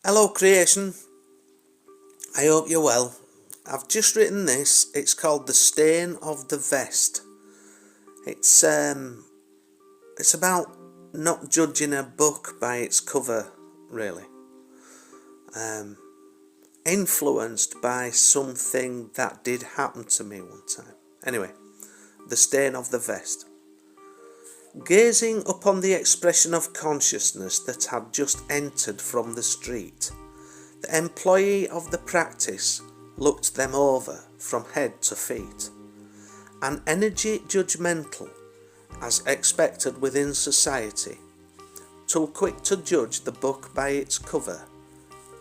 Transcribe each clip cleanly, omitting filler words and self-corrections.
Hello creation, I hope you're well. I've just written this. It's called The Stain of the Vest. It's about not judging a book by its cover, really. Influenced by something that did happen to me one time. Anyway, The Stain of the Vest. Gazing upon the expression of consciousness that had just entered from the street, the employee of the practice looked them over from head to feet. An energy judgmental, as expected within society, too quick to judge the book by its cover,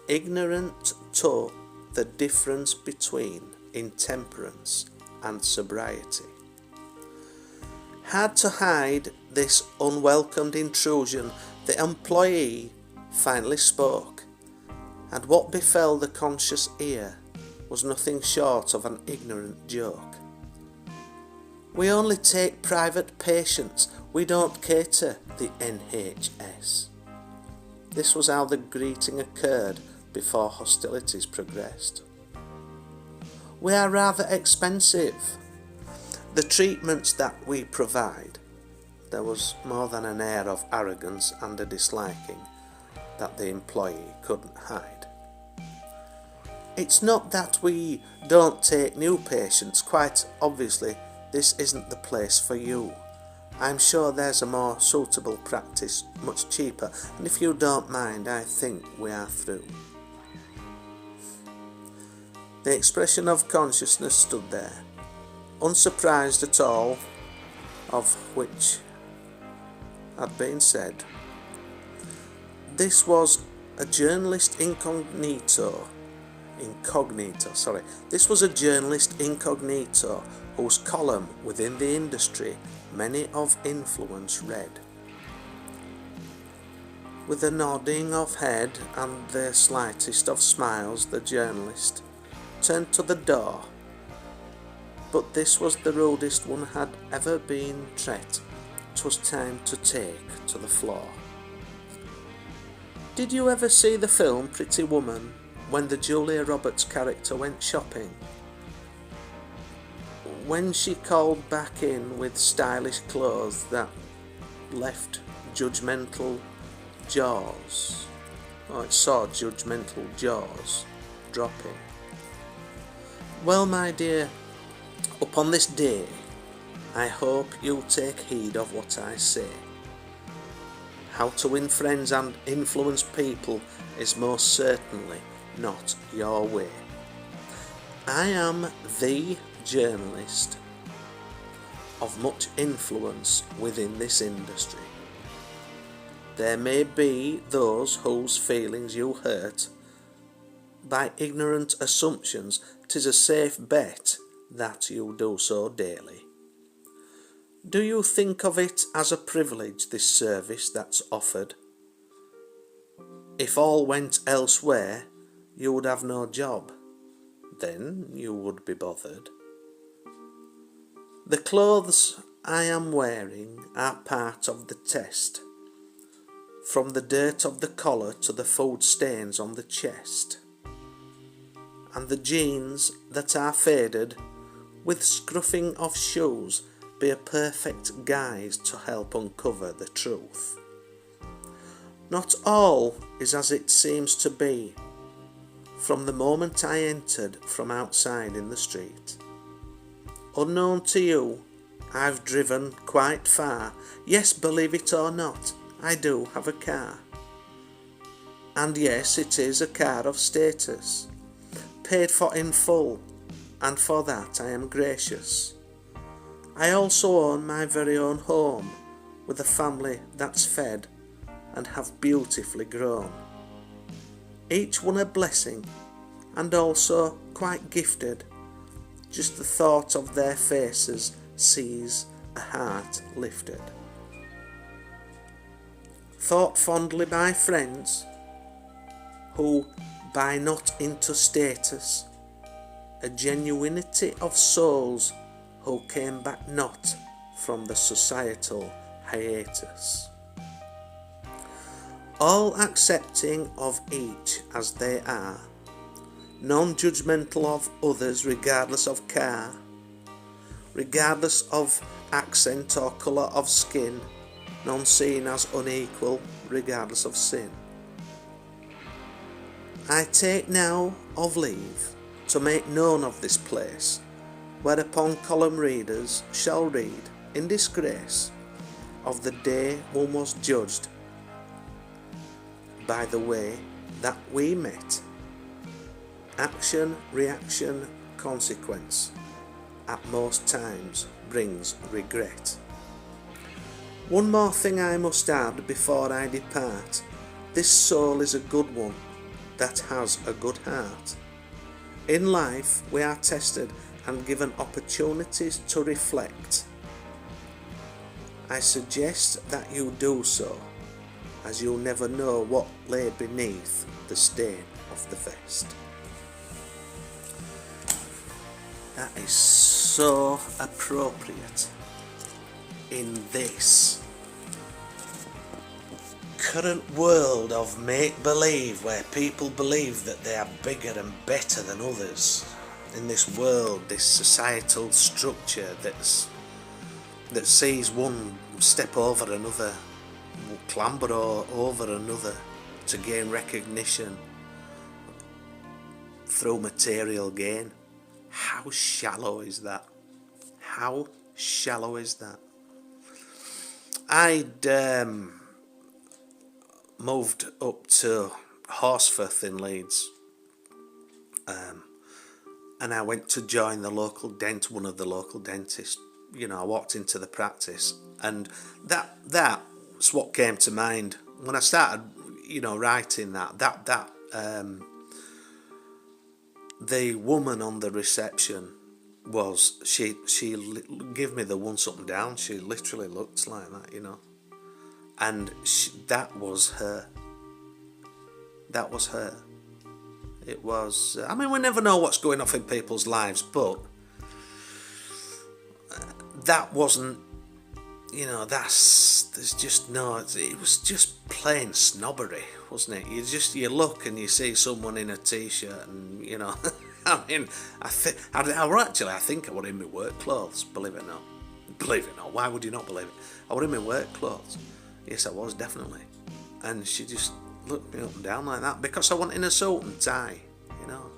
ignorant to the difference between intemperance and sobriety. Hard to hide this unwelcomed intrusion, the employee finally spoke, and what befell the conscious ear was nothing short of an ignorant joke. We only take private patients, we don't cater the NHS. This was how the greeting occurred before hostilities progressed. We are rather expensive. The treatments that we provide, there was more than an air of arrogance and a disliking that the employee couldn't hide. It's not that we don't take new patients, quite obviously this isn't the place for you. I'm sure there's a more suitable practice, much cheaper, and if you don't mind, I think we are through. The expression of consciousness stood there, unsurprised at all of which had been said. This was a journalist incognito. This was a journalist incognito whose column within the industry many of influence read. With a nodding of head and the slightest of smiles, the journalist turned to the door. But this was the rudest one had ever been tread. 'Twas time to take to the floor. Did you ever see the film Pretty Woman, when the Julia Roberts character went shopping? When she called back in with stylish clothes that left judgmental jaws, or it saw judgmental jaws dropping. Well, my dear, upon this day, I hope you'll take heed of what I say. How to win friends and influence people is most certainly not your way. I am the journalist of much influence within this industry. There may be those whose feelings you hurt by ignorant assumptions. 'Tis a safe bet that you do so daily. Do you think of it as a privilege, this service that's offered? If all went elsewhere, you would have no job. Then you would be bothered. The clothes I am wearing are part of the test, from the dirt of the collar to the food stains on the chest. And the jeans that are faded, with scruffing of shoes, be a perfect guise to help uncover the truth. Not all is as it seems to be from the moment I entered from outside in the street. Unknown to you, I've driven quite far. Yes, believe it or not, I do have a car. And yes, it is a car of status, paid for in full, and for that I am gracious. I also own my very own home, with a family that's fed and have beautifully grown. Each one a blessing, and also quite gifted. Just the thought of their faces sees a heart lifted. Thought fondly by friends, who buy not into status, a genuinity of souls who came back not from the societal hiatus. all accepting of each as they are, non-judgmental of others regardless of car, regardless of accent or colour of skin, none seen as unequal regardless of sin. I take now of leave to make known of this place, whereupon column readers shall read in disgrace of the day one was judged by the way that we met. Action, reaction, consequence at most times brings regret. One more thing I must add before I depart. This soul is a good one that has a good heart. In life we are tested and given opportunities to reflect. I suggest that you do so, as you never know what lay beneath the stain of the vest. That is so appropriate in this current world of make-believe, where people believe that they are bigger and better than others. In this world, this societal structure that sees one step over another, clamber over another to gain recognition through material gain. How shallow is that? How shallow is that? I'd moved up to Horsforth in Leeds, and I went to join the local one of the local dentists. You know, I walked into the practice, and that's what came to mind when I started, you know, writing that the woman on the reception was, she gave me the once up and down. She literally looked like that, you know, and that was her. That was her. It was, I mean, we never know what's going on in people's lives, but that wasn't, you know, there's just no, it was just plain snobbery, wasn't it? You look and you see someone in a t-shirt and, you know, I mean, I think I were in my work clothes, believe it or not. Believe it or not, why would you not believe it? I were in my work clothes. Yes, I was, definitely. And she just looked me up and down like that because I went in a suit and tie, you know.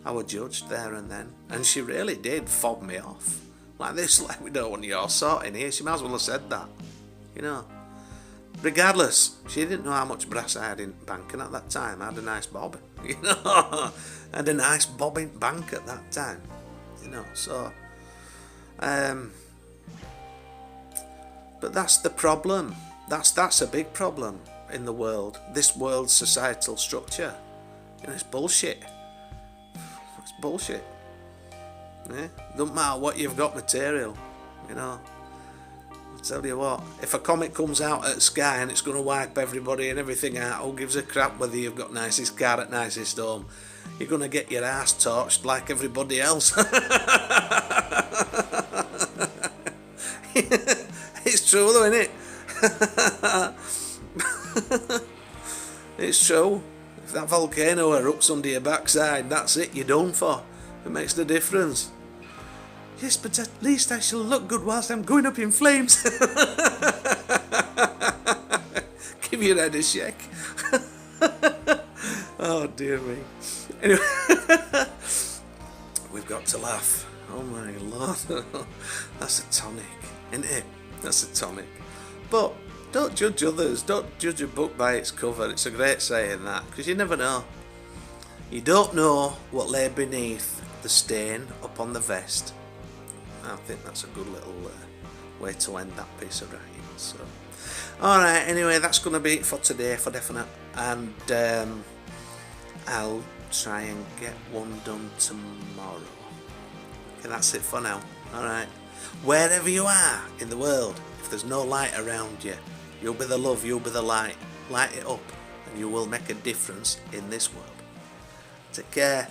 I was judged there and then, and she really did fob me off. Like this, like, we don't want your sort in here. She might as well have said that, you know. Regardless, she didn't know how much brass I had in banking at that time. I had a nice bob, you know. I had a nice bob in bank at that time, you know. So, but that's the problem. That's a big problem in the world. This world's societal structure, you know, it's bullshit. It's bullshit. Yeah? Don't matter what you've got material, you know. I'll tell you what, if a comet comes out at Sky and it's going to wipe everybody and everything out, who gives a crap whether you've got nicest car at nicest home? You're going to get your ass torched like everybody else. It's true though, isn't it? It's true. If that volcano erupts under your backside, that's it, you're done for. It makes the difference. Yes, but at least I shall look good whilst I'm going up in flames. Give your head a shake. Oh dear me. Anyway, we've got to laugh. Oh my lord. That's a tonic, isn't it? That's a tonic. But don't judge others. Don't judge a book by its cover. It's a great saying, that, because you never know. You don't know what lay beneath the stain upon the vest. I think that's a good little way to end that piece of writing. So, alright, anyway, that's going to be it for today, for definite. And I'll try and get one done tomorrow. Okay, that's it for now. Alright. Wherever you are in the world, if there's no light around you, you'll be the love, you'll be the light. Light it up, and you will make a difference in this world. Take care.